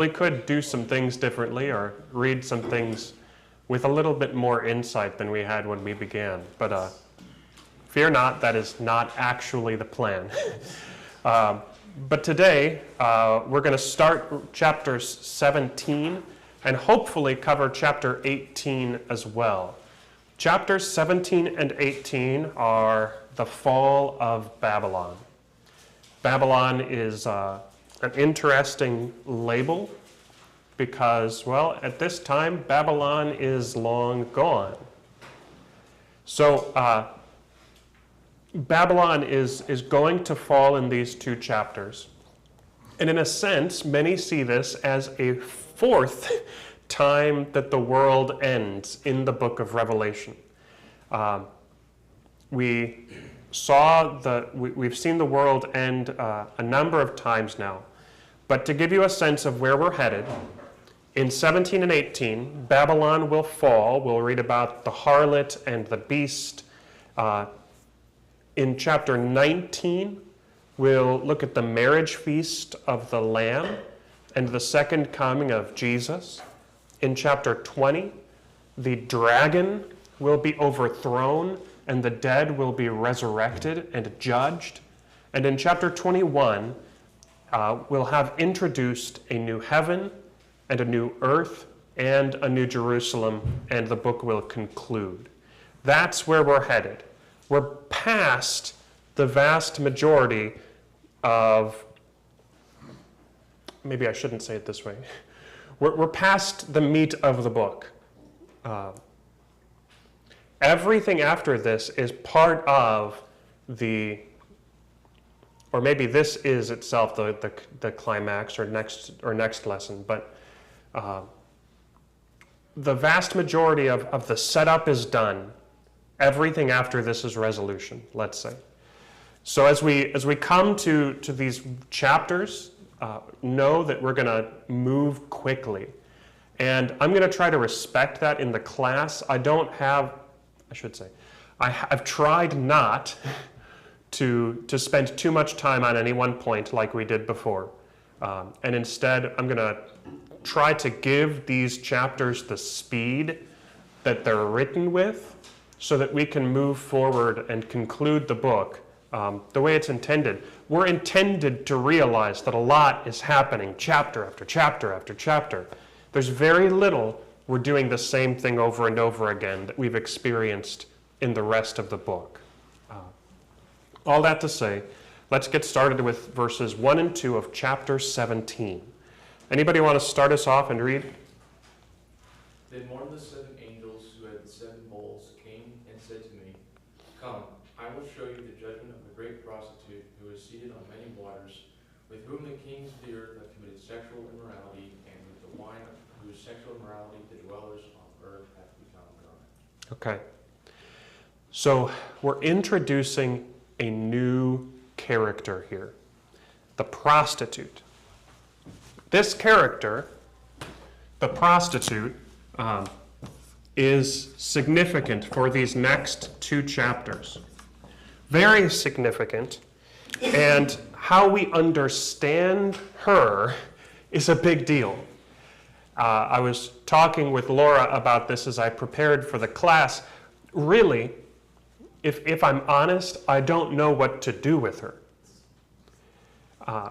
We could do some things differently or read some things with a little bit more insight than we had when we began. But fear not, that is not actually the plan. But today, we're going to start chapter 17 and hopefully cover chapter 18 as well. Chapters 17 and 18 are the fall of Babylon. Babylon is an interesting label because, well, at this time, Babylon is long gone. So Babylon is going to fall in these two chapters. And in a sense, many see this as a fourth time that the world ends in the book of Revelation. We've seen the world end a number of times now. But to give you a sense of where we're headed, in 17 and 18, Babylon will fall. We'll read about the harlot and the beast. In chapter 19, we'll look at the marriage feast of the Lamb and the second coming of Jesus. In chapter 20, the dragon will be overthrown and the dead will be resurrected and judged. And in chapter 21, we'll have introduced a new heaven and a new earth and a new Jerusalem, and the book will conclude. That's where we're headed. We're past the vast majority of, maybe I shouldn't say it this way, we're past the meat of the book. Everything after this is part of or maybe this is itself the climax or next lesson, but the vast majority of the setup is done. Everything after this is resolution, let's say. So as we come to these chapters, know that we're going to move quickly. And I'm going to try to respect that in the class. I've tried not to spend too much time on any one point like we did before. And instead, I'm going to try to give these chapters the speed that they're written with so that we can move forward and conclude the book the way it's intended. We're intended to realize that a lot is happening chapter after chapter after chapter. There's very little we're doing the same thing over and over again that we've experienced in the rest of the book. All that to say, let's get started with verses 1 and 2 of chapter 17. Anybody want to start us off and read? Then one of the seven angels who had the seven bowls came and said to me, "Come, I will show you the judgment of the great prostitute who is seated on many waters, with whom the kings of the earth have committed sexual immorality, and with the wine of whose sexual immorality the dwellers on earth have become drunk." Okay. So we're introducing a new character here, the prostitute. This character, the prostitute, is significant for these next two chapters. Very significant. And how we understand her is a big deal. I was talking with Laura about this as I prepared for the class. Really, if I'm honest, I don't know what to do with her.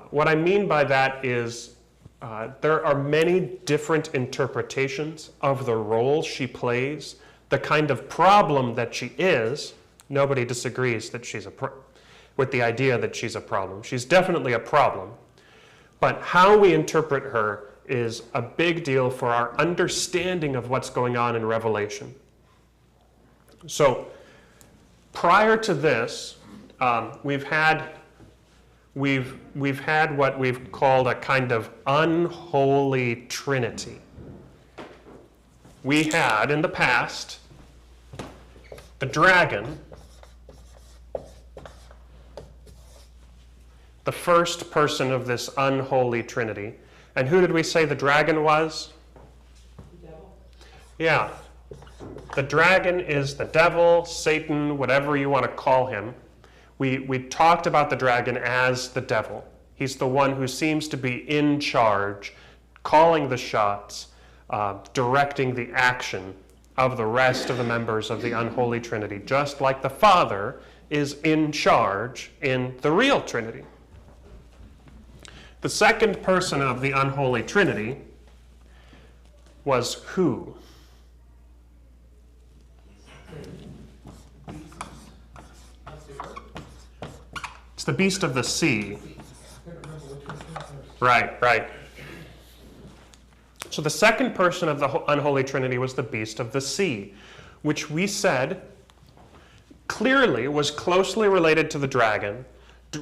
What I mean by that is there are many different interpretations of the role she plays, the kind of problem that she is. Nobody disagrees that with the idea that she's a problem. She's definitely a problem. But how we interpret her is a big deal for our understanding of what's going on in Revelation. So prior to this, we've had what we've called a kind of unholy trinity. We had in the past the dragon, the first person of this unholy trinity. And who did we say the dragon was? The devil. Yeah. The dragon is the devil, Satan, whatever you want to call him. We talked about the dragon as the devil. He's the one who seems to be in charge, calling the shots, directing the action of the rest of the members of the unholy Trinity, just like the Father is in charge in the real Trinity. The second person of the unholy Trinity was who? It's the beast of the sea. Right. So the second person of the unholy Trinity was the beast of the sea, which we said clearly was closely related to the dragon,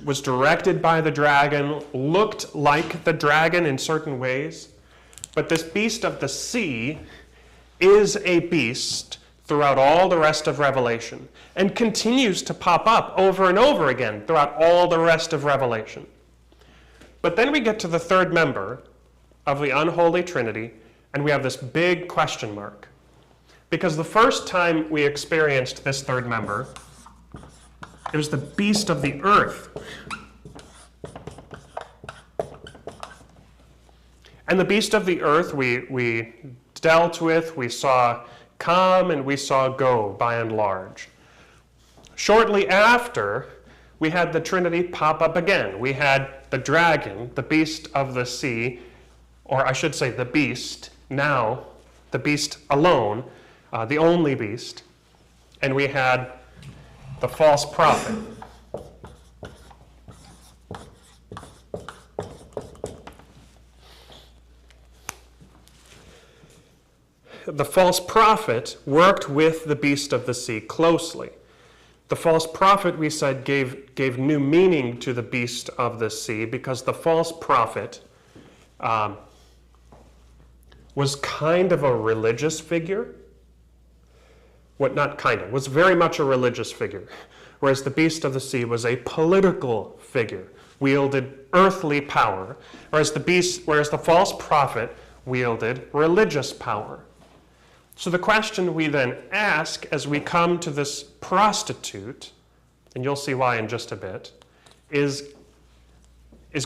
was directed by the dragon, looked like the dragon in certain ways. But this beast of the sea is a beast throughout all the rest of Revelation and continues to pop up over and over again throughout all the rest of Revelation. But then we get to the third member of the unholy Trinity, and we have this big question mark. Because the first time we experienced this third member, it was the beast of the earth. And the beast of the earth we dealt with, we saw come and we saw go by and large. Shortly after, we had the Trinity pop up again. We had the dragon, the beast of the sea, or I should say the beast, now the beast alone, the only beast, and we had the false prophet. The false prophet worked with the beast of the sea closely. The false prophet, we said, gave new meaning to the beast of the sea because the false prophet was kind of a religious figure. Was very much a religious figure. Whereas the beast of the sea was a political figure, wielded earthly power. Whereas the false prophet wielded religious power. So the question we then ask as we come to this prostitute, and you'll see why in just a bit, is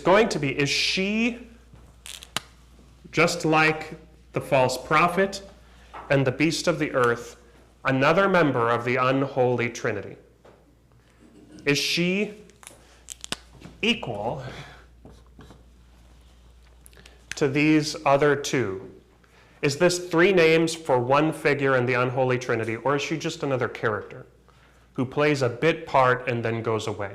going to be, is she just like the false prophet and the beast of the earth, another member of the unholy Trinity? Is she equal to these other two? Is this three names for one figure in the unholy Trinity, or is she just another character who plays a bit part and then goes away?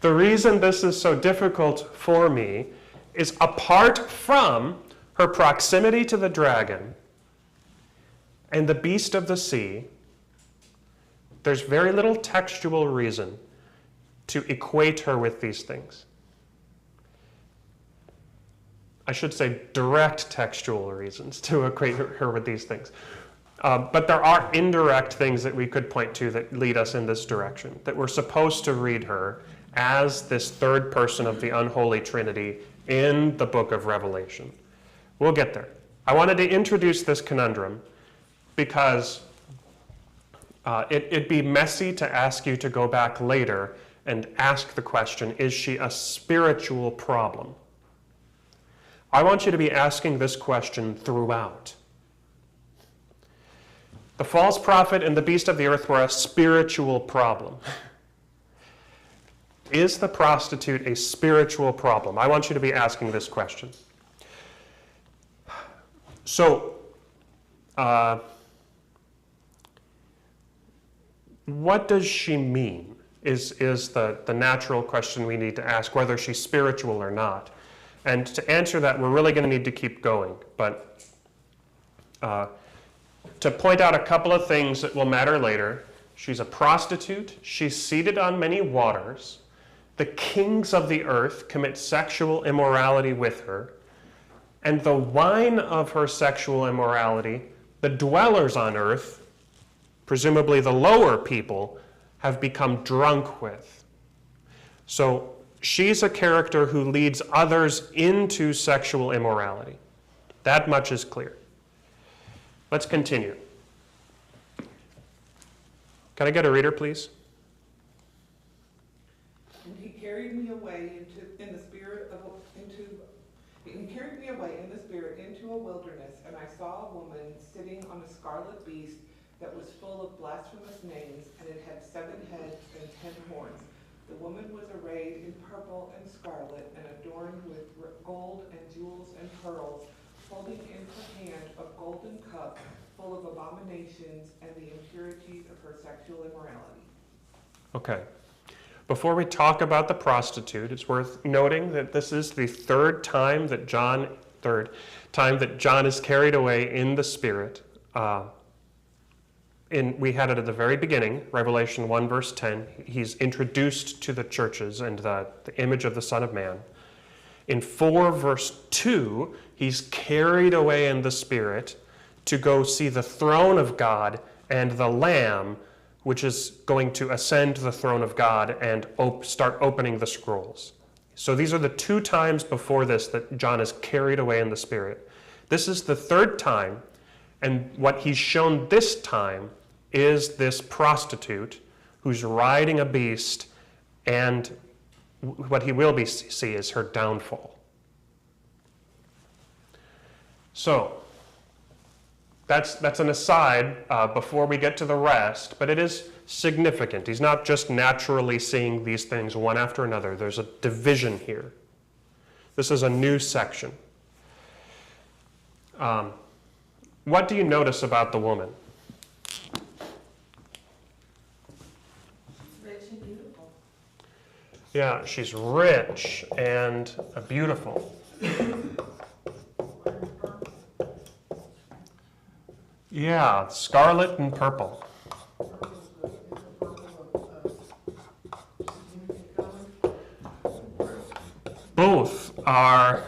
The reason this is so difficult for me is apart from her proximity to the dragon and the beast of the sea, there's very little textual reason to equate her with these things. I should say direct textual reasons to equate her with these things. But there are indirect things that we could point to that lead us in this direction, that we're supposed to read her as this third person of the unholy Trinity in the book of Revelation. We'll get there. I wanted to introduce this conundrum because it'd be messy to ask you to go back later and ask the question, is she a spiritual problem? I want you to be asking this question throughout. The false prophet and the beast of the earth were a spiritual problem. Is the prostitute a spiritual problem? I want you to be asking this question. So, what does she mean is the natural question we need to ask, whether she's spiritual or not. And to answer that, we're really going to need to keep going. But to point out a couple of things that will matter later, she's a prostitute. She's seated on many waters. The kings of the earth commit sexual immorality with her. And the wine of her sexual immorality, the dwellers on earth, presumably the lower people, have become drunk with. So she's a character who leads others into sexual immorality. That much is clear. Let's continue. Can I get a reader, please? And he carried me away in And he carried me away in the spirit into a wilderness, and I saw a woman sitting on a scarlet beast that was full of blasphemous names, and it had 7 heads and 10 horns. The woman was arrayed in purple and scarlet, and adorned with gold and jewels and pearls, holding in her hand a golden cup full of abominations and the impurities of her sexual immorality. Okay. Before we talk about the prostitute, it's worth noting that this is the third time that John is carried away in the Spirit. We had it at the very beginning, Revelation 1, verse 10. He's introduced to the churches and the image of the Son of Man. In 4, verse 2, he's carried away in the Spirit to go see the throne of God and the Lamb, which is going to ascend to the throne of God and start opening the scrolls. So these are the 2 times before this that John is carried away in the Spirit. This is the 3rd time, and what he's shown this time is this prostitute who's riding a beast, and what he will see is her downfall. So, that's an aside before we get to the rest, but it is significant. He's not just naturally seeing these things one after another. There's a division here. This is a new section. What do you notice about the woman? Rich and beautiful. Yeah, she's rich and beautiful. Yeah, scarlet and purple. Both are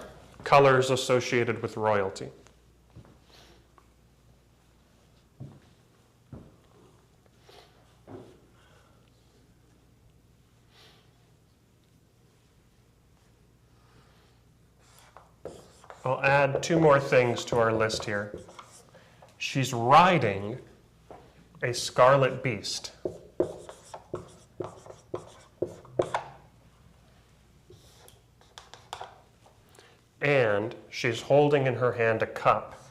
colors associated with royalty. I'll add 2 more things to our list here. She's riding a scarlet beast. And she's holding in her hand a cup.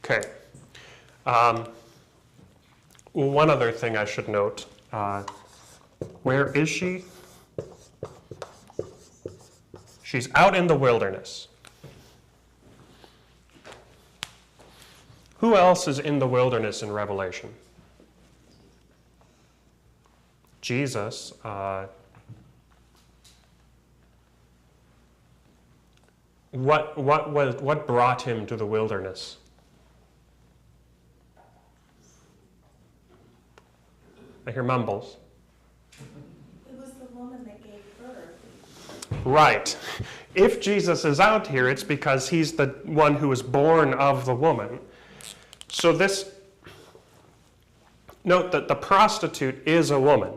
Okay. One other thing I should note. Where is she? She's out in the wilderness. Who else is in the wilderness in Revelation? Jesus. What brought him to the wilderness? I hear mumbles. It was the woman that gave birth. Right. If Jesus is out here, it's because he's the one who was born of the woman. So note that the prostitute is a woman.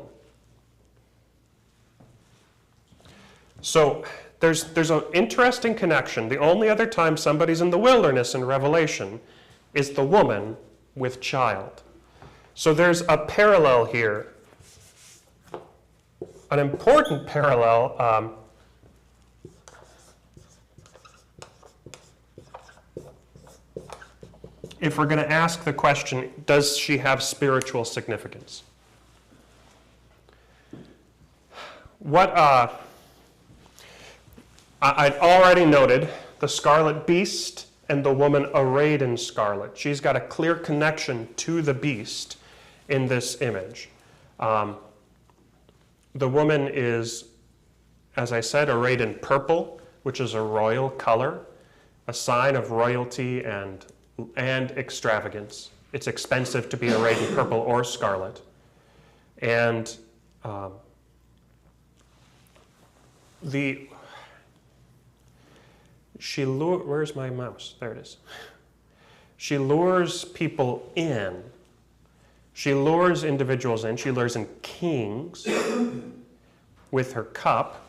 So there's an interesting connection. The only other time somebody's in the wilderness in Revelation is the woman with child. So there's a parallel here, an important parallel. If we're going to ask the question, does she have spiritual significance? I'd already noted the scarlet beast and the woman arrayed in scarlet. She's got a clear connection to the beast in this image. The woman is, as I said, arrayed in purple, which is a royal color, a sign of royalty and extravagance. It's expensive to be arrayed in purple or scarlet. And where's my mouse? There it is. She lures people in. She lures individuals in. She lures in kings with her cup.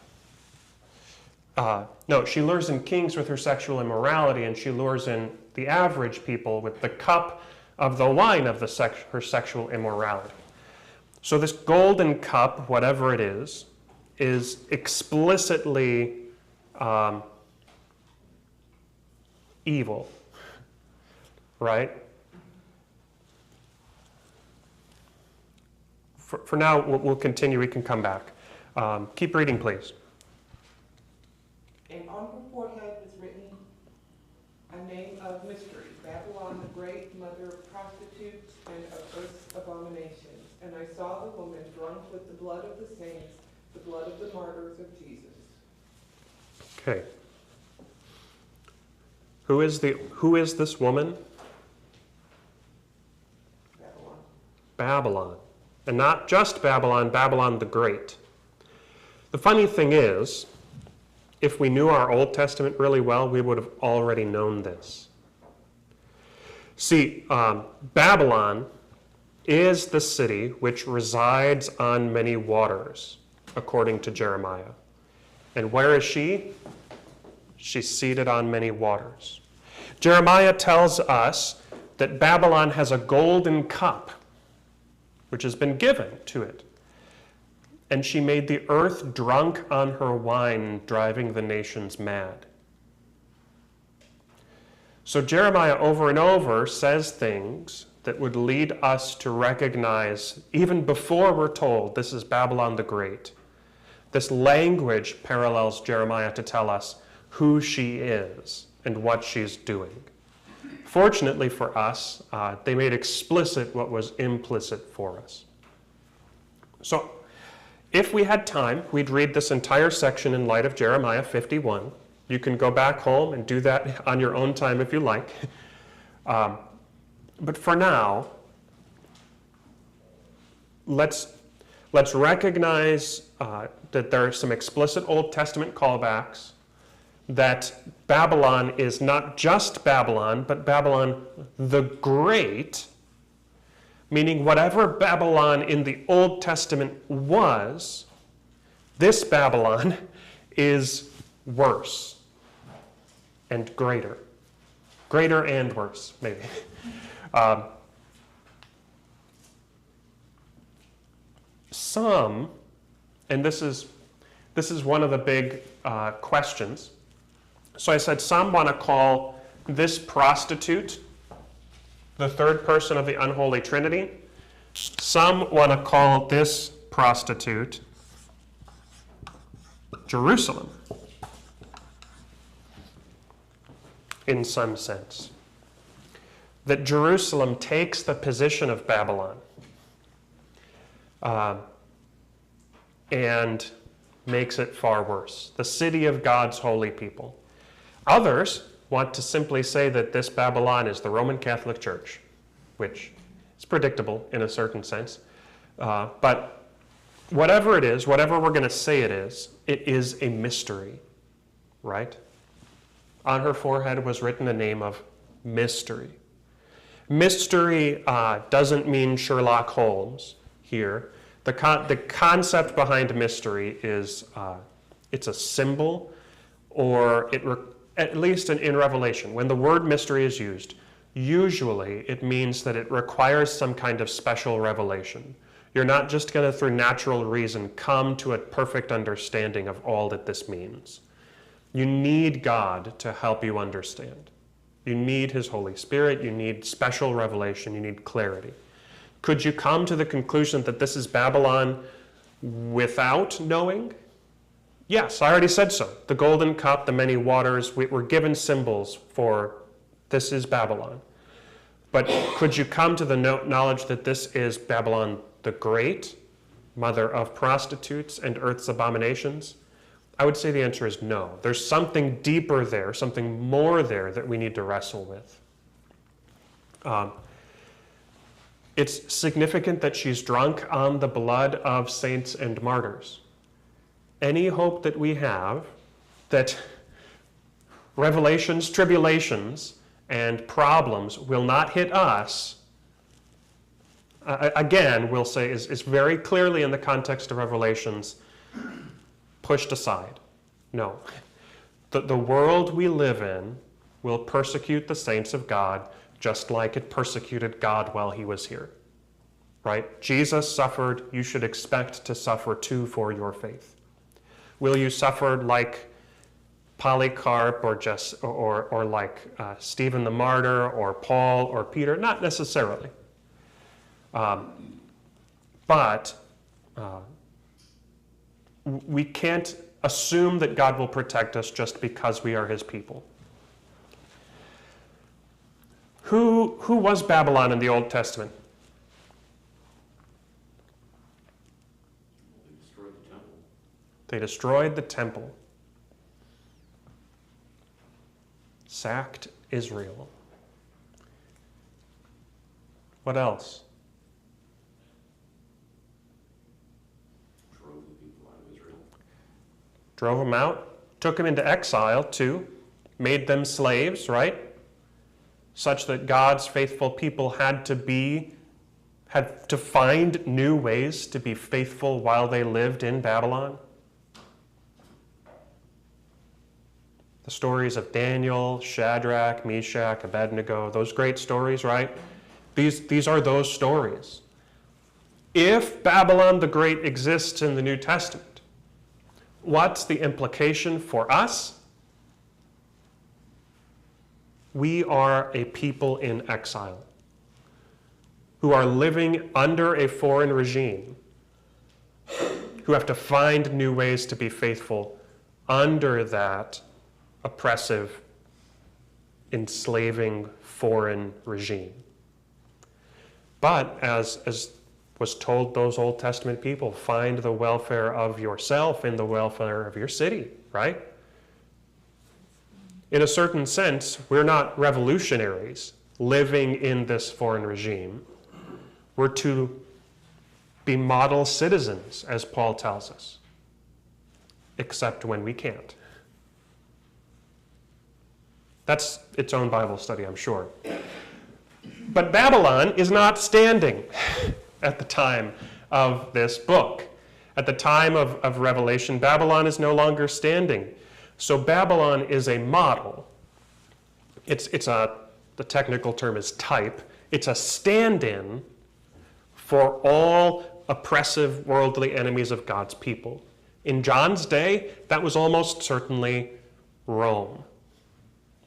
She lures in kings with her sexual immorality, and she lures in the average people with the cup of the wine of her sexual immorality. So this golden cup, whatever it is explicitly evil, right? For now, we'll continue. We can come back. Keep reading, please. And on her forehead was written a name of mystery, Babylon the Great, mother of prostitutes and of earth's abominations. And I saw the woman drunk with the blood of the saints, the blood of the martyrs of Jesus. Okay. Who is this woman? Babylon. Babylon. And not just Babylon, Babylon the Great. The funny thing is, if we knew our Old Testament really well, we would have already known this. See, Babylon is the city which resides on many waters, according to Jeremiah. And where is she? She's seated on many waters. Jeremiah tells us that Babylon has a golden cup, which has been given to it. And she made the earth drunk on her wine, driving the nations mad. So Jeremiah over and over says things that would lead us to recognize, even before we're told this is Babylon the Great, this language parallels Jeremiah to tell us who she is and what she's doing. Fortunately for us, they made explicit what was implicit for us. So, if we had time, we'd read this entire section in light of Jeremiah 51. You can go back home and do that on your own time if you like. But for now, let's recognize that there are some explicit Old Testament callbacks, that Babylon is not just Babylon, but Babylon the Great, meaning whatever Babylon in the Old Testament was, this Babylon is worse and greater. Greater and worse, maybe. Some, and this is one of the big questions. So I said some want to call this prostitute the third person of the unholy Trinity. Some want to call this prostitute Jerusalem, in some sense. That Jerusalem takes the position of Babylon and makes it far worse. The city of God's holy people. Others want to simply say that this Babylon is the Roman Catholic Church, which is predictable in a certain sense. But whatever it is, whatever we're going to say it is a mystery, right? On her forehead was written a name of mystery. Mystery doesn't mean Sherlock Holmes here. The concept behind mystery is it's a symbol, or at least in Revelation, when the word mystery is used, usually it means that it requires some kind of special revelation. You're not just going to, through natural reason, come to a perfect understanding of all that this means. You need God to help you understand. You need His Holy Spirit, you need special revelation, you need clarity. Could you come to the conclusion that this is Babylon without knowing? Yes, I already said so. The golden cup, the many waters, we're given symbols for this is Babylon. But could you come to the knowledge that this is Babylon the Great, mother of prostitutes and earth's abominations? I would say the answer is no. There's something deeper there, something more there that we need to wrestle with. It's significant that she's drunk on the blood of saints and martyrs. Any hope that we have that revelations, tribulations, and problems will not hit us, again, we'll say, is very clearly in the context of Revelations pushed aside. No. The world we live in will persecute the saints of God just like it persecuted God while He was here. right? Jesus suffered, you should expect to suffer too for your faith. Will you suffer like Polycarp or like Stephen the Martyr or Paul or Peter? Not necessarily. But we can't assume that God will protect us just because we are his people. Who was Babylon in the Old Testament? They destroyed the temple. Sacked Israel. What else? Drove the people out of Israel. Drove them out, took them into exile too, made them slaves, right? Such that God's faithful people had to find new ways to be faithful while they lived in Babylon. The stories of Daniel, Shadrach, Meshach, Abednego, those great stories, right? These are those stories. If Babylon the Great exists in the New Testament, what's the implication for us? We are a people in exile who are living under a foreign regime, who have to find new ways to be faithful under that oppressive, enslaving foreign regime. But as was told those Old Testament people, find the welfare of yourself in the welfare of your city, right? In a certain sense, we're not revolutionaries living in this foreign regime. We're to be model citizens, as Paul tells us, except when we can't. That's its own Bible study, I'm sure. But Babylon is not standing at the time of this book. At the time of Revelation, Babylon is no longer standing. So Babylon is a model. The technical term is type. It's a stand-in for all oppressive worldly enemies of God's people. In John's day, that was almost certainly Rome.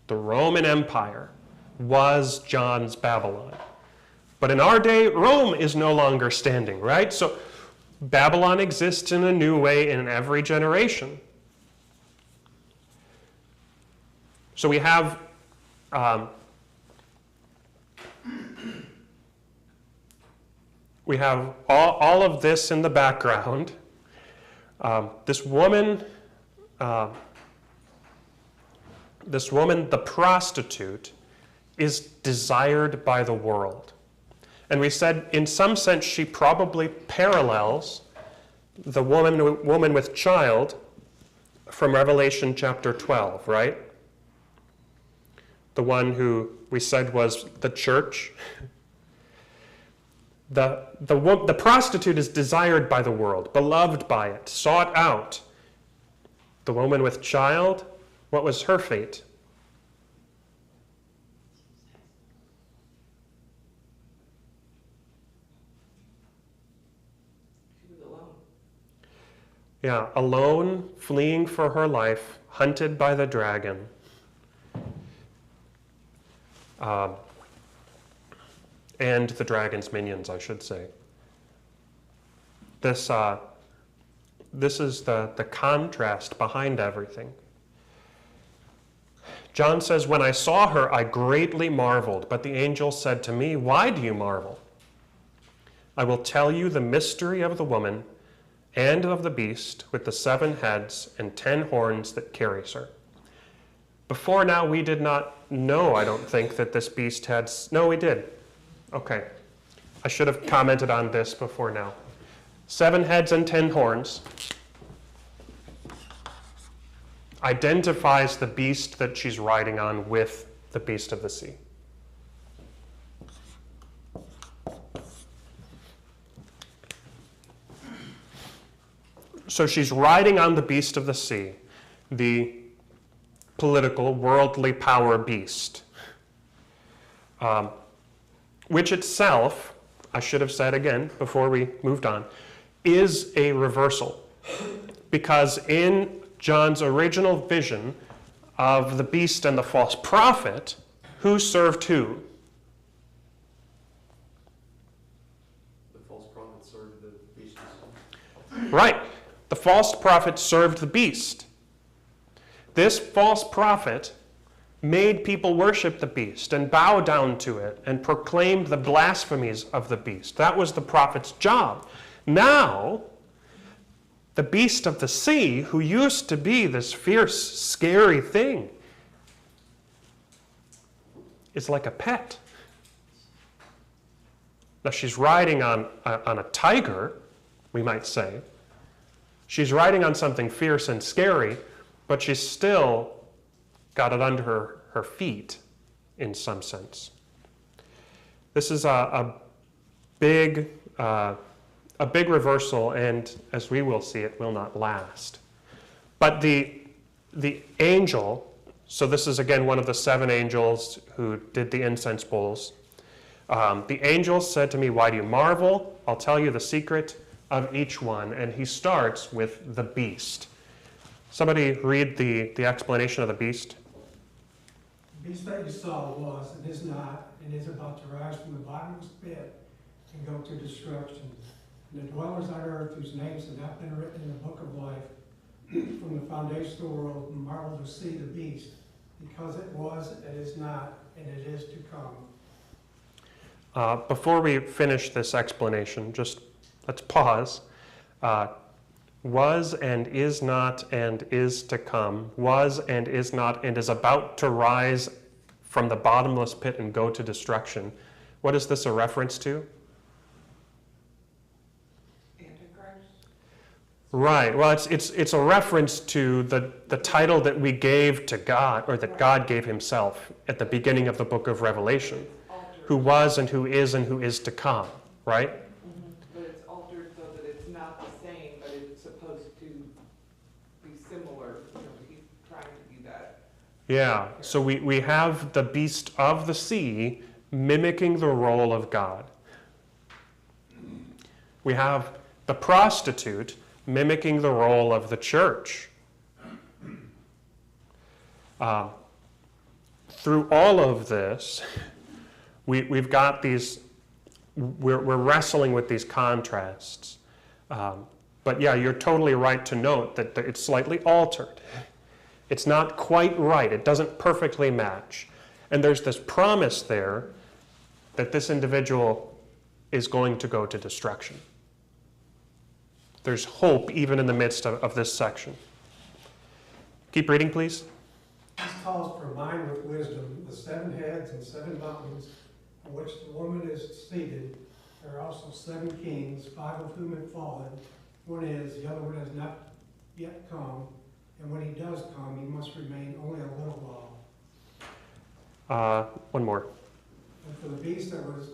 The Roman Empire was John's Babylon. But in our day, Rome is no longer standing, right? So Babylon exists in a new way in every generation. So we have all of this in the background. This woman, the prostitute, is desired by the world. And we said, in some sense, she probably parallels the woman with child from Revelation chapter 12, right? The one who we said was the church. The prostitute is desired by the world, beloved by it, sought out. The woman with child, what was her fate? She was alone. Yeah, alone, fleeing for her life, hunted by the dragon. And the dragon's minions, I should say. This is the contrast behind everything. John says, when I saw her, I greatly marveled, but the angel said to me, why do you marvel? I will tell you the mystery of the woman and of the beast with the 7 heads and 10 horns that carries her. Before now, we did not know, I don't think, that this beast had... No, we did. Okay. I should have commented on this before now. 7 heads and 10 horns identifies the beast that she's riding on with the beast of the sea. So she's riding on the beast of the sea, the political, worldly power beast, which itself I should have said again before we moved on, is a reversal. Because in John's original vision of the beast and the false prophet, who served who? The false prophet served the beast. Right. The false prophet served the beast. This false prophet made people worship the beast and bow down to it and proclaimed the blasphemies of the beast. That was the prophet's job. Now, the beast of the sea, who used to be this fierce, scary thing, is like a pet. Now, she's riding on a tiger, we might say. She's riding on something fierce and scary, but she's still got it under her feet in some sense. This is a big reversal, and as we will see, it will not last. But the angel, so this is again one of the 7 angels who did the incense bowls. The angel said to me, "Why do you marvel? I'll tell you the secret of each one." And he starts with the beast. Somebody read the explanation of the beast. The beast that you saw was, and is not, and is about to rise from the bottomless pit and go to destruction. And the dwellers on earth, whose names have not been written in the book of life, from the foundation of the world, marvel to see the beast, because it was, and is not, and it is to come. Before we finish this explanation, just let's pause. Was and is not and is to come, was and is not and is about to rise from the bottomless pit and go to destruction. What is this a reference to? Antichrist? Right. Well, it's a reference to the title that we gave to God, or that God gave himself at the beginning of the book of Revelation, who was and who is to come, right? But it's altered so that it's not the same, but it's supposed to be similar. He's trying to be that. Yeah. So we have the beast of the sea mimicking the role of God. We have the prostitute mimicking the role of the church. Through all of this, we've got these, we're wrestling with these contrasts. But yeah, you're totally right to note that it's slightly altered. It's not quite right. It doesn't perfectly match. And there's this promise there that this individual is going to go to destruction. There's hope even in the midst of this section. Keep reading, please. This calls for mind with wisdom, the 7 heads and 7 mountains on which the woman is seated. There are also 7 kings, 5 of whom have fallen. One is, the other one has not yet come, and when he does come, he must remain only a little while. One more. And for the beast that was,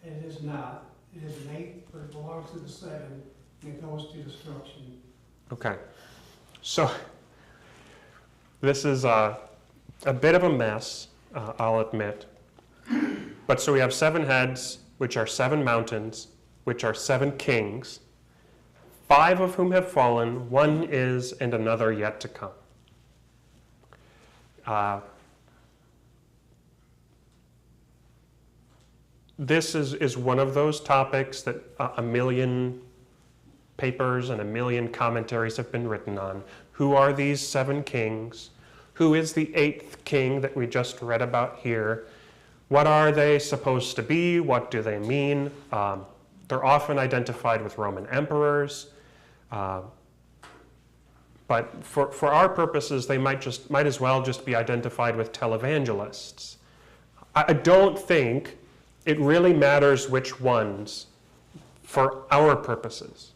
and is not, it is an 8th, but it belongs to the 7, and it goes to destruction. Okay. So this is a bit of a mess, I'll admit. But so we have 7 heads, which are 7 mountains, which are 7 kings, 5 of whom have fallen, 1 is, and another yet to come. This is one of those topics that a million papers and a million commentaries have been written on. Who are these 7 kings? Who is the 8th king that we just read about here? What are they supposed to be? What do they mean? They're often identified with Roman emperors. But for our purposes, they might as well just be identified with televangelists. I don't think it really matters which ones for our purposes.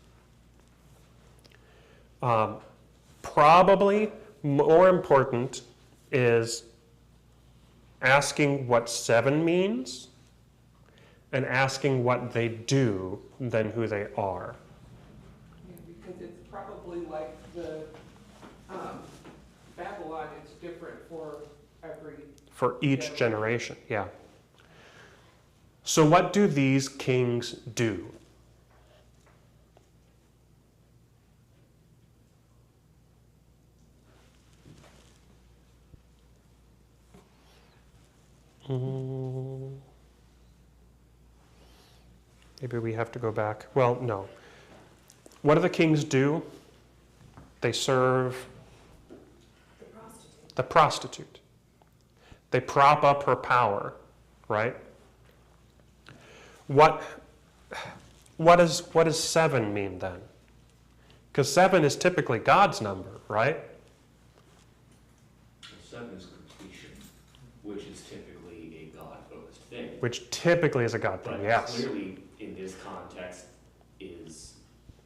Probably more important is asking what 7 means and asking what they do than who they are. Yeah, because it's probably like the Babylon, it's different for every. For each generation, yeah. So what do these kings do? Maybe we have to go back. Well, no. What do the kings do? They serve the prostitute. They prop up her power, right? What does 7 mean then? Because 7 is typically God's number, right? 7 is completion, which is typically a God-focused thing. Which typically is a God thing, But yes. clearly, in this context, is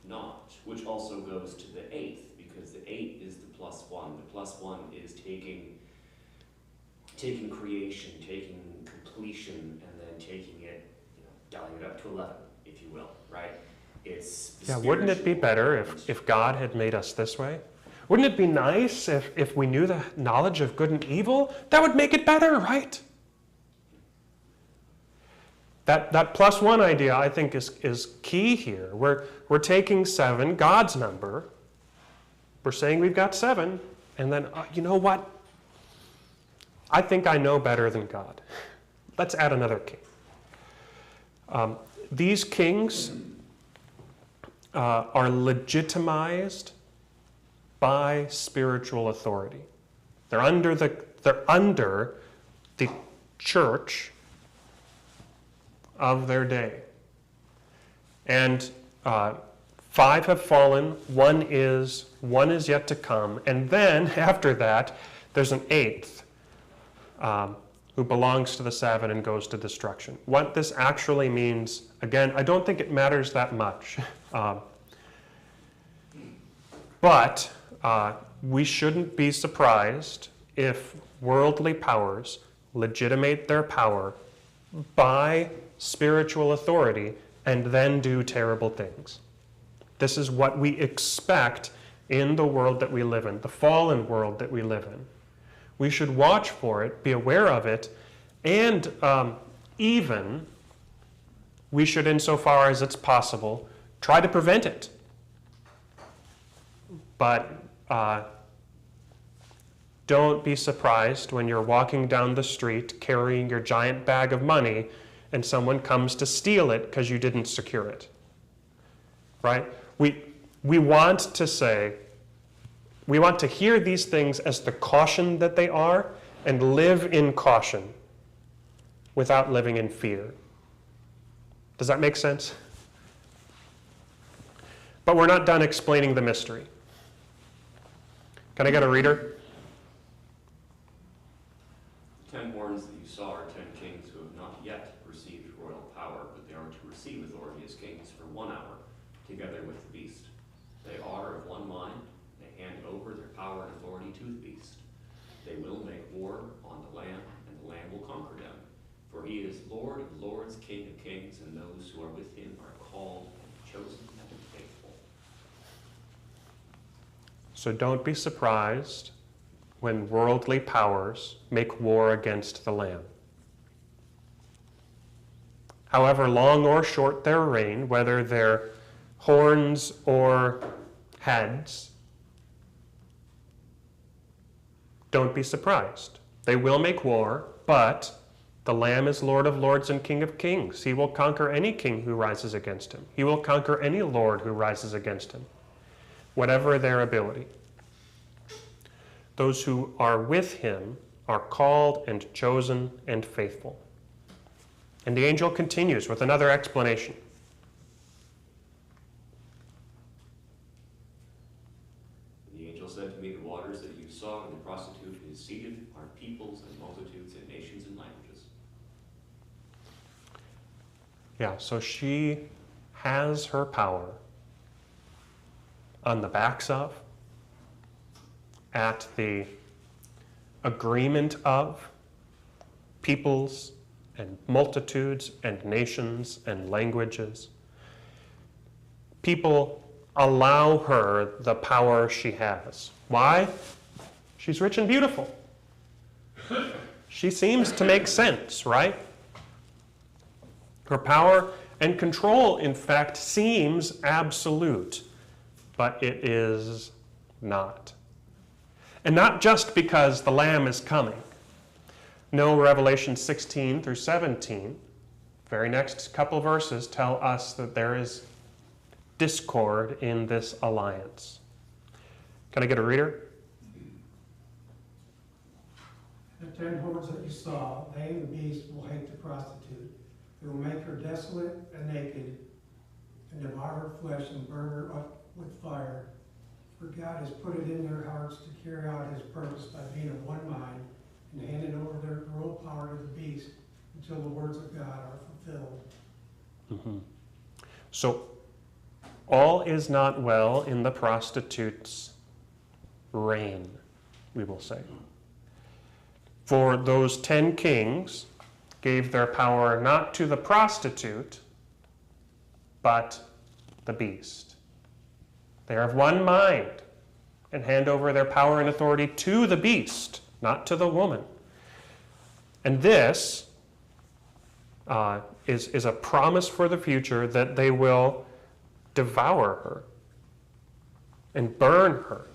not, which also goes to the 8th, because the 8 is the +1. The +1 is taking creation, taking completion, and then taking it, dialing it up to 11, if you will, right? It's the Yeah, wouldn't it be spiritual better element. if God had made us this way? Wouldn't it be nice if we knew the knowledge of good and evil? That would make it better, right? That +1 idea, I think, is key here. We're taking 7, God's number. We're saying we've got 7, and then, you know what? I think I know better than God. Let's add another king. These kings are legitimized by spiritual authority. They're under the church of their day. And 5 have fallen, one is yet to come, and then after that, there's an 8th who belongs to the 7 and goes to destruction. What this actually means, again, I don't think it matters that much. But we shouldn't be surprised if worldly powers legitimate their power by spiritual authority and then do terrible things. This is what we expect in the world that we live in, the fallen world that we live in. We should watch for it, be aware of it, and even we should, insofar as it's possible, try to prevent it. But don't be surprised when you're walking down the street carrying your giant bag of money and someone comes to steal it because you didn't secure it. Right? We want to say, we want to hear these things as the caution that they are and live in caution without living in fear. Does that make sense? But we're not done explaining the mystery. Can I get a reader? 10 horns that you saw are 10 kings who have not yet received royal power, but they are to receive authority as kings for 1 hour, together with the beast. They are of one mind. They hand over their power and authority to the beast. They will make war on the Lamb, and the Lamb will conquer them. For he is Lord of lords, King of kings, and those who are with him are called and chosen and faithful. So don't be surprised when worldly powers make war against the Lamb. However long or short their reign, whether they're horns or heads, don't be surprised. They will make war, but the Lamb is Lord of lords and King of kings. He will conquer any king who rises against him. He will conquer any lord who rises against him, whatever their ability. Those who are with him are called and chosen and faithful. And the angel continues with another explanation. The angel said to me, the waters that you saw when the prostitute is seated are peoples and multitudes and nations and languages. Yeah, so she has her power on the backs of, at the agreement of peoples and multitudes and nations and languages. People allow her the power she has. Why? She's rich and beautiful. She seems to make sense, right? Her power and control, in fact, seems absolute, but it is not. And not just because the Lamb is coming. No, Revelation 16 through 17, very next couple verses, tell us that there is discord in this alliance. Can I get a reader? The 10 horns that you saw, they and the beast will hate the prostitute. They will make her desolate and naked, and devour her flesh and burn her up with fire. For God has put it in their hearts to carry out his purpose by being of one mind, and handed over their world power to the beast until the words of God are fulfilled. Mm-hmm. So, all is not well in the prostitute's reign, we will say. For those 10 kings gave their power not to the prostitute, but the beast. They are of one mind and hand over their power and authority to the beast, not to the woman. And this is a promise for the future that they will devour her and burn her,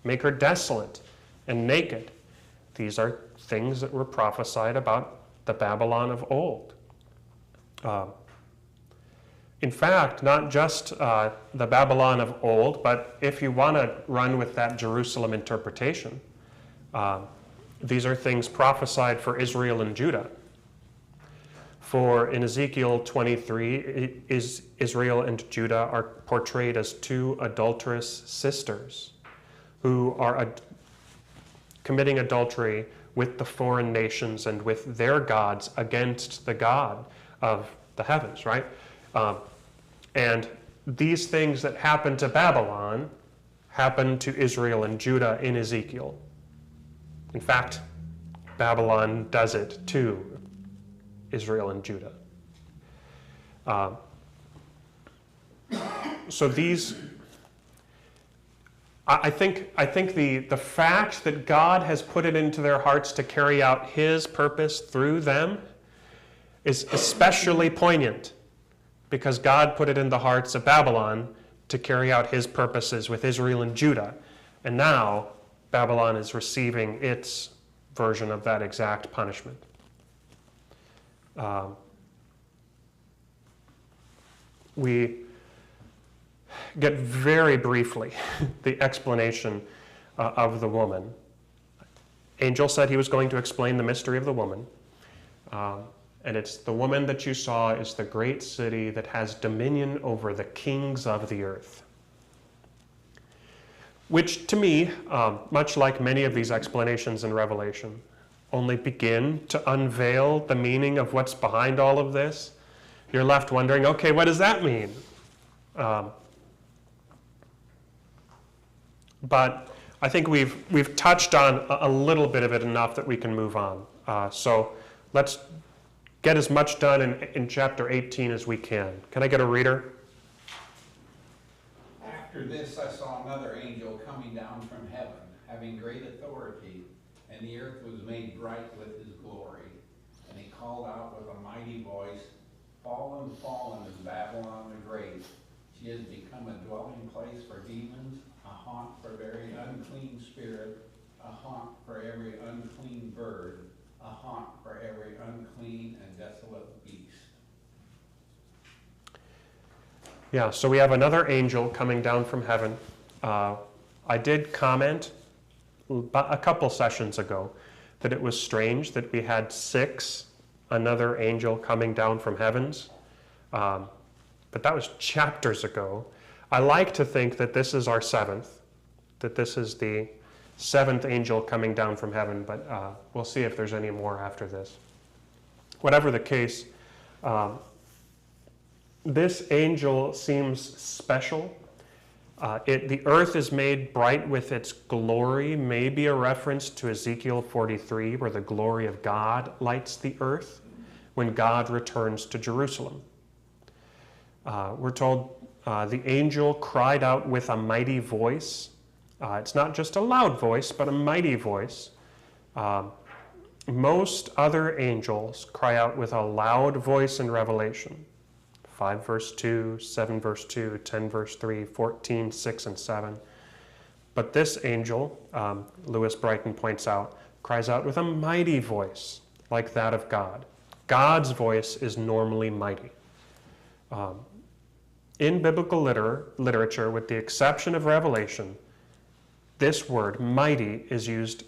make her desolate and naked. These are things that were prophesied about the Babylon of old. In fact, not just the Babylon of old, but if you want to run with that Jerusalem interpretation, these are things prophesied for Israel and Judah. For in Ezekiel 23, Israel and Judah are portrayed as two adulterous sisters who are committing adultery with the foreign nations and with their gods against the God of the heavens, right? And these things that happened to Babylon happened to Israel and Judah in Ezekiel. In fact, Babylon does it to Israel and Judah. So these, I think the fact that God has put it into their hearts to carry out his purpose through them is especially poignant, because God put it in the hearts of Babylon to carry out his purposes with Israel and Judah. And now Babylon is receiving its version of that exact punishment. We get very briefly the explanation of the woman. Angel said he was going to explain the mystery of the woman. And it's the woman that you saw is the great city that has dominion over the kings of the earth. Which to me, much like many of these explanations in Revelation, only begin to unveil the meaning of what's behind all of this. You're left wondering, okay, what does that mean? But I think we've touched on a little bit of it enough that we can move on. So let's get as much done in chapter 18 as we can. Can I get a reader? After this I saw another angel coming down from heaven, having great authority, and the earth was made bright with his glory. And he called out with a mighty voice, "Fallen, fallen is Babylon the Great. She has become a dwelling place for demons, a haunt for every unclean spirit, a haunt for every unclean bird, a haunt for every unclean and desolate beast." Yeah, so we have another angel coming down from heaven. I did comment a couple sessions ago that it was strange that we had 6 another angel coming down from heavens. But that was chapters ago. I like to think that this is our 7th, that this is the 7th angel coming down from heaven, but we'll see if there's any more after this. Whatever the case, this angel seems special. The earth is made bright with its glory, maybe a reference to Ezekiel 43, where the glory of God lights the earth when God returns to Jerusalem. We're told the angel cried out with a mighty voice. It's not just a loud voice, but a mighty voice. Most other angels cry out with a loud voice in Revelation. 5 verse 2, 7 verse 2, 10 verse 3, 14, 6, and 7. But this angel, Lewis Brighton points out, cries out with a mighty voice like that of God. God's voice is normally mighty. In biblical literature, with the exception of Revelation, this word, mighty, is used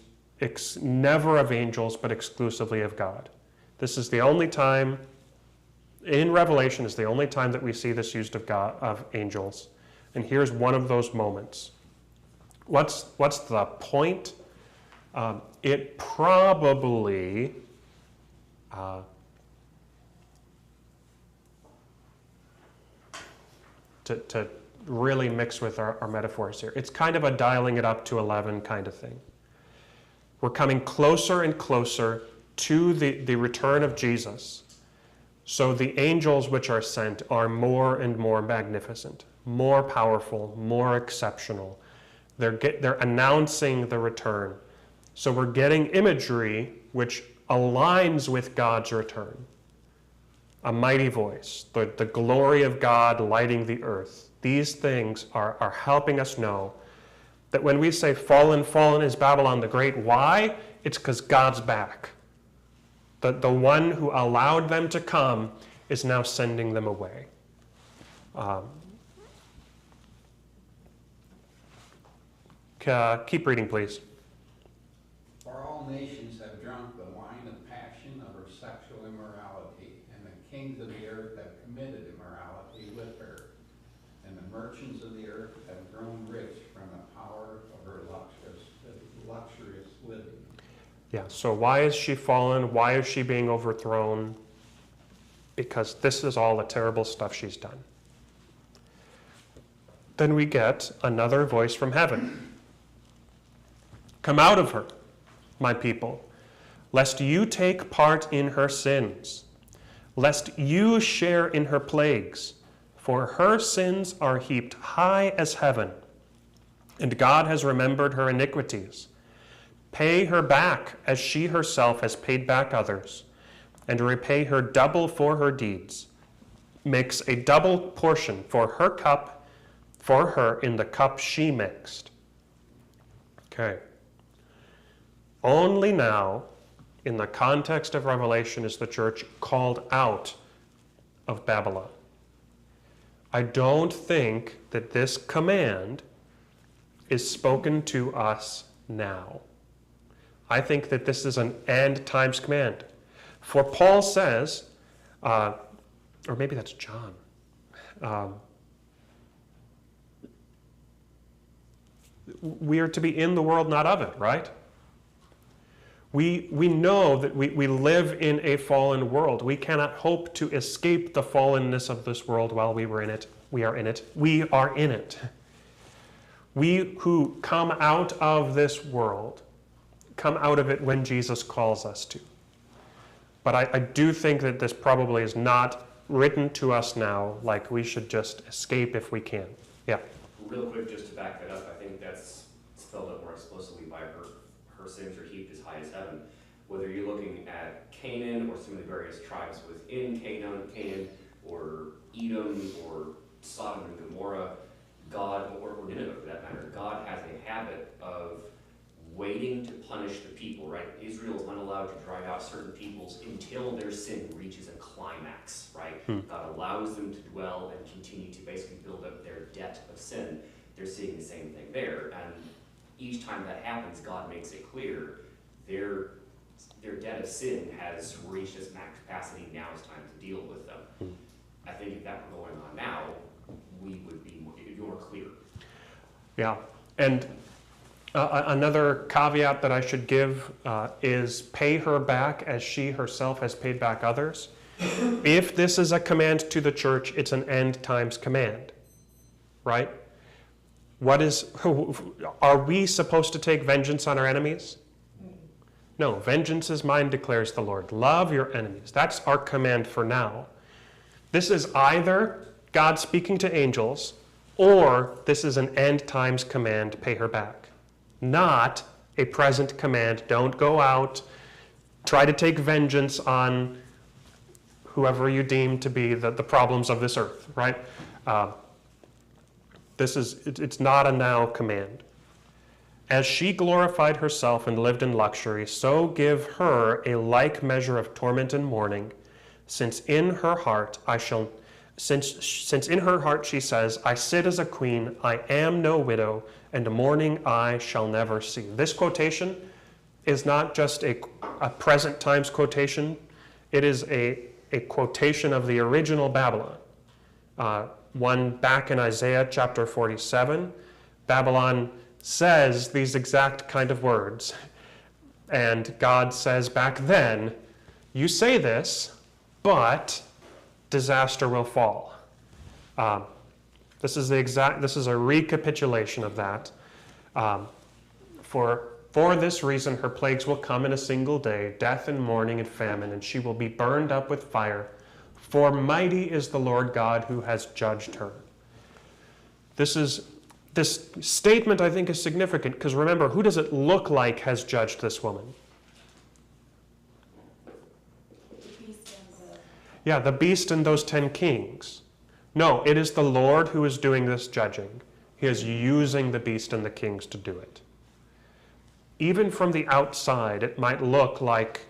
never of angels, but exclusively of God. This is the only time, in Revelation, is the only time that we see this used of God, of angels. And here's one of those moments. What's the point? It probably to really mix with our metaphors here. It's kind of a dialing it up to 11 kind of thing. We're coming closer and closer to the return of Jesus. So the angels which are sent are more and more magnificent, more powerful, more exceptional. They're announcing the return. So we're getting imagery which aligns with God's return. A mighty voice, the glory of God lighting the earth. These things are helping us know that when we say fallen, fallen is Babylon the Great, why? It's because God's back. The one who allowed them to come is now sending them away. Keep reading, please. For all nations have drunk the wine of passion of her sexual immorality, and the kings of the earth have committed immorality with her, and the merchants of the earth have grown rich from the power of her luxurious living. Yeah, so why is she fallen? Why is she being overthrown? Because this is all the terrible stuff she's done. Then we get another voice from heaven. Come out of her, my people, lest you take part in her sins, lest you share in her plagues, for her sins are heaped high as heaven, and God has remembered her iniquities. Pay her back as she herself has paid back others, and repay her double for her deeds. Mix a double portion for her cup, for her in the cup she mixed. Okay. Only now, in the context of Revelation, is the church called out of Babylon. I don't think that this command is spoken to us now. I think that this is an end times command. For Paul says, or maybe that's John, we are to be in the world, not of it, right? We know that we live in a fallen world. We cannot hope to escape the fallenness of this world while we were in it. We are in it. We are in it. We who come out of this world come out of it when Jesus calls us to. But I do think that this probably is not written to us now, like we should just escape if we can. Yeah. Real quick, just to back that up, I think that's spelled out more explicitly by her sins are heaped as high as heaven. Whether you're looking at Canaan or some of the various tribes within Canaan or Edom or Sodom and Gomorrah, God, or Nineveh for that matter, God has a habit of waiting to punish the people, right? Israel is not allowed to drive out certain peoples until their sin reaches a climax, right? God allows them to dwell and continue to basically build up their debt of sin. They're seeing the same thing there, and each time that happens, God makes it clear their debt of sin has reached its max capacity. Now it's time to deal with them. I think if that were going on now, we would be more clear. Yeah, and another caveat that I should give is pay her back as she herself has paid back others. If this is a command to the church, it's an end times command, right? Are we supposed to take vengeance on our enemies? No, vengeance is mine, declares the Lord. Love your enemies. That's our command for now. This is either God speaking to angels, or this is an end times command, pay her back. Not a present command, don't go out, try to take vengeance on whoever you deem to be the problems of this earth, right? It's not a now command. As she glorified herself and lived in luxury, so give her a like measure of torment and mourning, since in her heart she says, I sit as a queen, I am no widow, and mourning I shall never see. This quotation is not just a present times quotation, it is a quotation of the original Babylon. One back in Isaiah chapter 47, Babylon says these exact kind of words. And God says back then, you say this, but disaster will fall. This is a recapitulation of that. For this reason, her plagues will come in a single day, death and mourning and famine, and she will be burned up with fire. For mighty is the Lord God who has judged her. This statement, I think, is significant because remember, who does it look like has judged this woman? Yeah, the beast and those 10 kings. No, it is the Lord who is doing this judging. He is using the beast and the kings to do it. Even from the outside, it might look like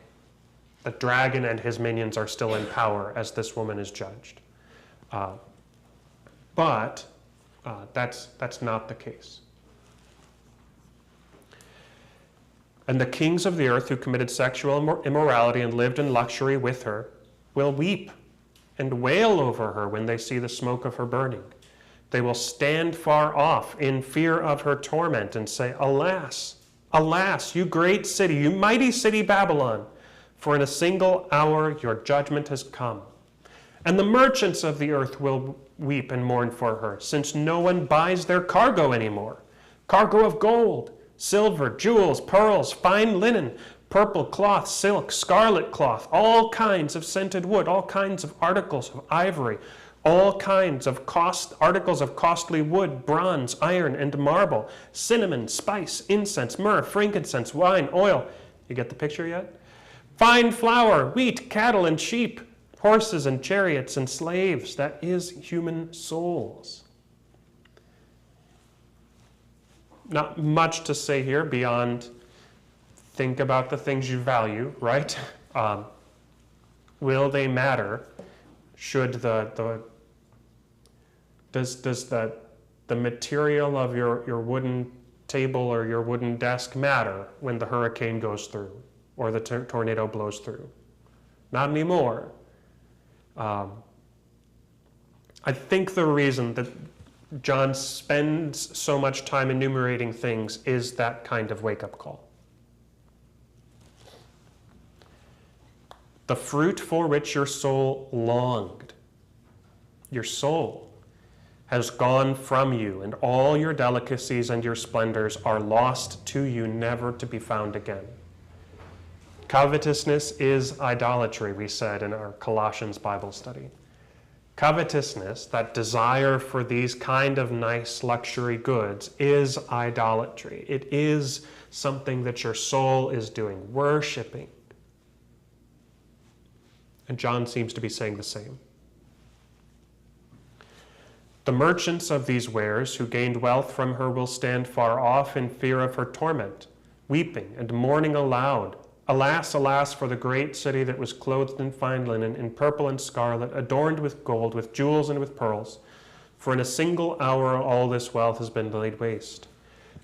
the dragon and his minions are still in power as this woman is judged. But that's not the case. And the kings of the earth who committed sexual immorality and lived in luxury with her will weep and wail over her when they see the smoke of her burning. They will stand far off in fear of her torment and say, Alas, alas, you great city, you mighty city Babylon, for in a single hour your judgment has come. And the merchants of the earth will weep and mourn for her, since no one buys their cargo anymore. Cargo of gold, silver, jewels, pearls, fine linen, purple cloth, silk, scarlet cloth, all kinds of scented wood, all kinds of articles of ivory, all kinds of articles of costly wood, bronze, iron, and marble, cinnamon, spice, incense, myrrh, frankincense, wine, oil. You get the picture yet? Fine flour, wheat, cattle, and sheep, horses and chariots and slaves. That is human souls. Not much to say here beyond think about the things you value, right? Will they matter? Should does the material of your wooden table or your wooden desk matter when the hurricane goes through or the tornado blows through? Not anymore. I think the reason that John spends so much time enumerating things is that kind of wake-up call. The fruit for which your soul longed, your soul, has gone from you, and all your delicacies and your splendors are lost to you, never to be found again. Covetousness is idolatry, we said in our Colossians Bible study. Covetousness, that desire for these kind of nice luxury goods, is idolatry. It is something that your soul is doing, worshiping. And John seems to be saying the same. The merchants of these wares who gained wealth from her will stand far off in fear of her torment, weeping and mourning aloud. Alas, alas, for the great city that was clothed in fine linen, in purple and scarlet, adorned with gold, with jewels and with pearls. For in a single hour all this wealth has been laid waste.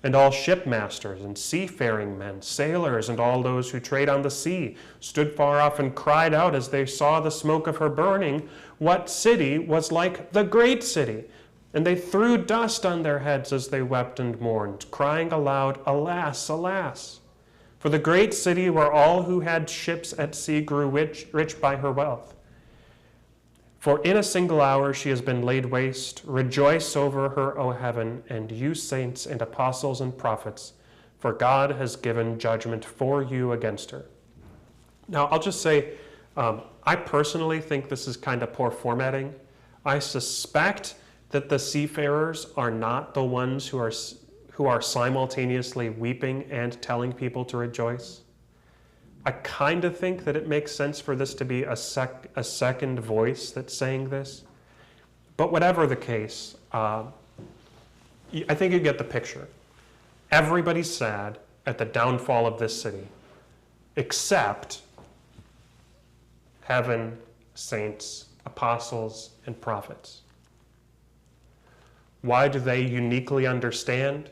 And all shipmasters and seafaring men, sailors, and all those who trade on the sea stood far off and cried out as they saw the smoke of her burning, what city was like the great city? And they threw dust on their heads as they wept and mourned, crying aloud, Alas, alas! For the great city where all who had ships at sea grew rich by her wealth. For in a single hour she has been laid waste. Rejoice over her, O heaven, and you saints and apostles and prophets, for God has given judgment for you against her. Now, I'll just say, I personally think this is kind of poor formatting. I suspect that the seafarers are not the ones who are simultaneously weeping and telling people to rejoice. I kind of think that it makes sense for this to be a second voice that's saying this. But whatever the case, I think you get the picture. Everybody's sad at the downfall of this city, except heaven, saints, apostles, and prophets. Why do they uniquely understand?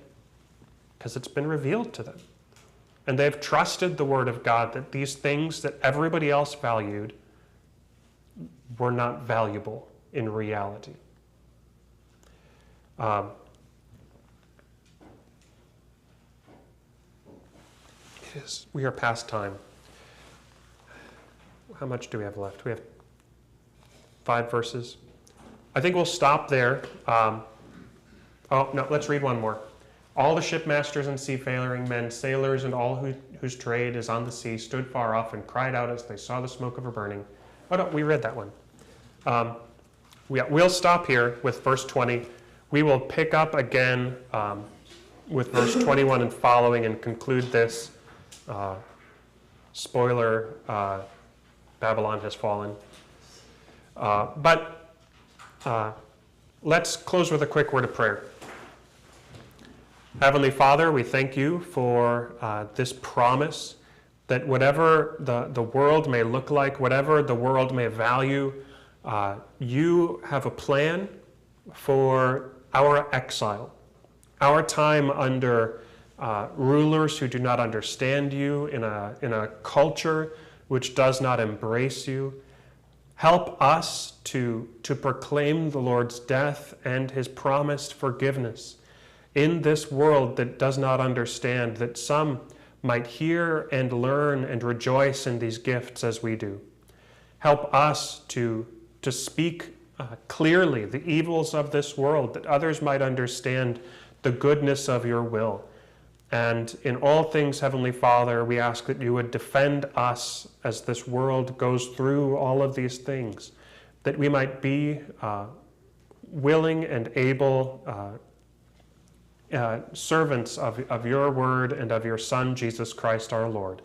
Because it's been revealed to them. And they've trusted the word of God that these things that everybody else valued were not valuable in reality. It is. We are past time. How much do we have left? We have 5 verses. I think we'll stop there. Oh, no, let's read one more. All the shipmasters and seafaring men, sailors, and all whose trade is on the sea stood far off and cried out as they saw the smoke of her burning. Oh, no, we read that one. We'll stop here with verse 20. We will pick up again with verse 21 and following and conclude this. Spoiler, Babylon has fallen. But let's close with a quick word of prayer. Heavenly Father, we thank you for this promise that whatever the world may look like, whatever the world may value, you have a plan for our exile, our time under rulers who do not understand you, in a culture which does not embrace you. Help us to proclaim the Lord's death and his promised forgiveness in this world that does not understand, that some might hear and learn and rejoice in these gifts as we do. Help us to speak clearly the evils of this world, that others might understand the goodness of your will. And in all things, Heavenly Father, we ask that you would defend us as this world goes through all of these things, that we might be willing and able servants of your word and of your Son, Jesus Christ our Lord.